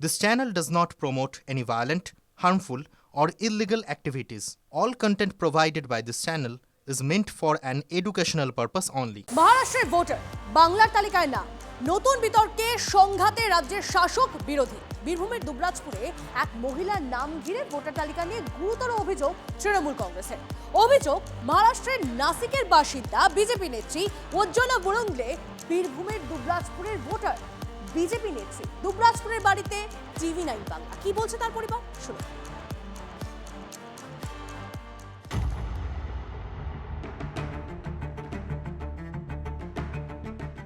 This channel does not promote any violent, harmful, or illegal activities. All content provided by this channel is meant for an educational purpose only. মহারাষ্ট্রের voter বাংলার তালিকায় না, নতুন বিতর্কে সংঘাতে রাজ্যের শাসক বিরোধী। বীরভূমের দুবরাজপুরে এক মহিলার নাম ঘিরে ভোটার তালিকা নিয়ে গুরুতর অভিযোগ তৃণমূল কংগ্রেসের। অভিযোগ, মহারাষ্ট্রের নাসিকের বাসিন্দা বিজেপি নেত্রী উজ্জ্বলা বুরুঙ্গলে বীরভূমের দুবরাজপুরের ভোটার। বিজেপি নেত্রী দুবরাজপুরের বাড়িতে TV9 বাংলা কি বলছে তার পরিবার, শুনুন।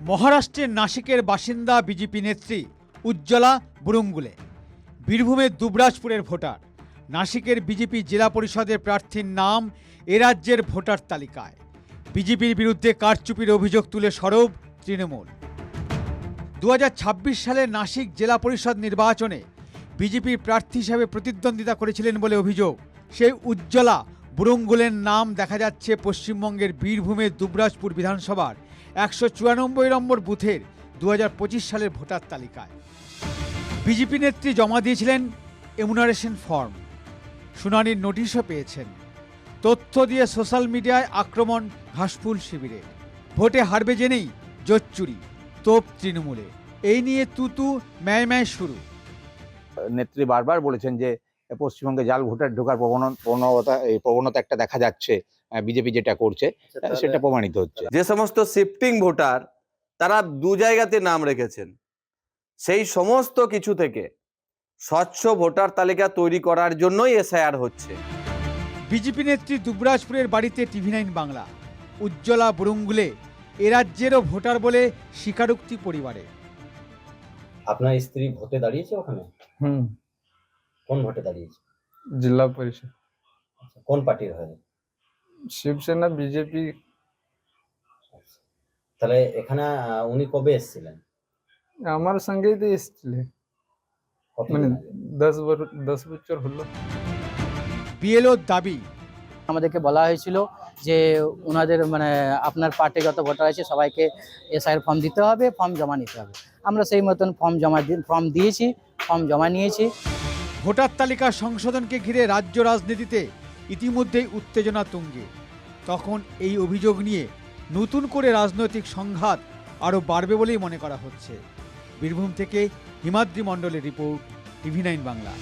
মহারাষ্ট্রের নাসিকের বাসিন্দা বিজেপি নেত্রী উজ্জ্বলা বুরুঙ্গুলে বীরভূমের দুবরাজপুরের ভোটার। নাসিকের বিজেপি জেলা পরিষদের প্রার্থীর নাম এ রাজ্যের ভোটার তালিকায়। বিজেপির বিরুদ্ধে কারচুপির অভিযোগ তুলে সরব তৃণমূল। 2026 সালে নাসিক জেলা পরিষদ নির্বাচনে বিজেপির প্রার্থী হিসাবে প্রতিদ্বন্দ্বিতা করেছিলেন বলে অভিযোগ। সেই উজ্জ্বলা বুরুঙ্গুলের নাম দেখা যাচ্ছে পশ্চিমবঙ্গের বীরভূমের দুবরাজপুর বিধানসভার 194 নম্বর বুথের 2025 সালের ভোটার তালিকায়। বিজেপি নেত্রী জমা দিয়েছিলেন এমুনারেশন ফর্ম, শুনানির নোটিশও পেয়েছেন। তথ্য দিয়ে সোশ্যাল মিডিয়ায় আক্রমণ ঘাসফুল শিবিরে। ভোটে হারবে জেনেই জোচ্চুরি তোপ তৃণমূলে। এই নিয়ে তুতু ম্যায় ম্যায় শুরু। নেত্রী বারবার বলেছেন যে পশ্চিমবঙ্গে জাল ভোটার ঢোকার প্রবণতা একটা দেখা যাচ্ছে, বিজেপি যেটা করছে সেটা প্রমাণিত হচ্ছে। যে সমস্ত শিফটিং ভোটার তারা দু জায়গাতে নাম রেখেছেন, সেই সমস্ত কিছু থেকে স্বচ্ছ ভোটার তালিকা তৈরি করার জন্যই এসআইআর হচ্ছে। বিজেপি নেত্রী দুবরাজপুরের বাড়িতে TV9 বাংলা। উজ্জ্বলা বুরুঙ্গুলে এ রাজ্যেরও ভোটার বলে স্বীকারোক্তি পরিবারে। আপনার স্ত্রী ভোটে দাঁড়িয়েছে ওখানে? কোন ভোটে দাঁড়িয়েছে? जिला परिषद। কোন পার্টির হয়ে? शिवसेना बीजेपी। তাহলে এখানে উনি কবে এসেছিলেন? আমার সঙ্গেই তো এসেছিলেন, মানে 10 বছর হলো। বিএলওর দাবি, আমাদেরকে বলা হয়েছিল যে ওনাদের মানে আপনার পার্টিগত ভোটার আছে, সবাইকে এসআইআর ফর্ম দিতে হবে, ফর্ম জমা নিতে হবে। আমরা সেই মতন ফর্ম দিয়েছি, ফর্ম জমা নিয়েছি। ভোটার তালিকা সংশোধনকে ঘিরে রাজ্য রাজনীতিতে ইতিমধ্যেই উত্তেজনা তুঙ্গে। তখন এই অভিযোগ নিয়ে নতুন করে রাজনৈতিক সংঘাত আরও বাড়বে বলেই মনে করা হচ্ছে। বীরভূম থেকে হিমাদ্রি মণ্ডলের রিপোর্ট, TV9 বাংলা।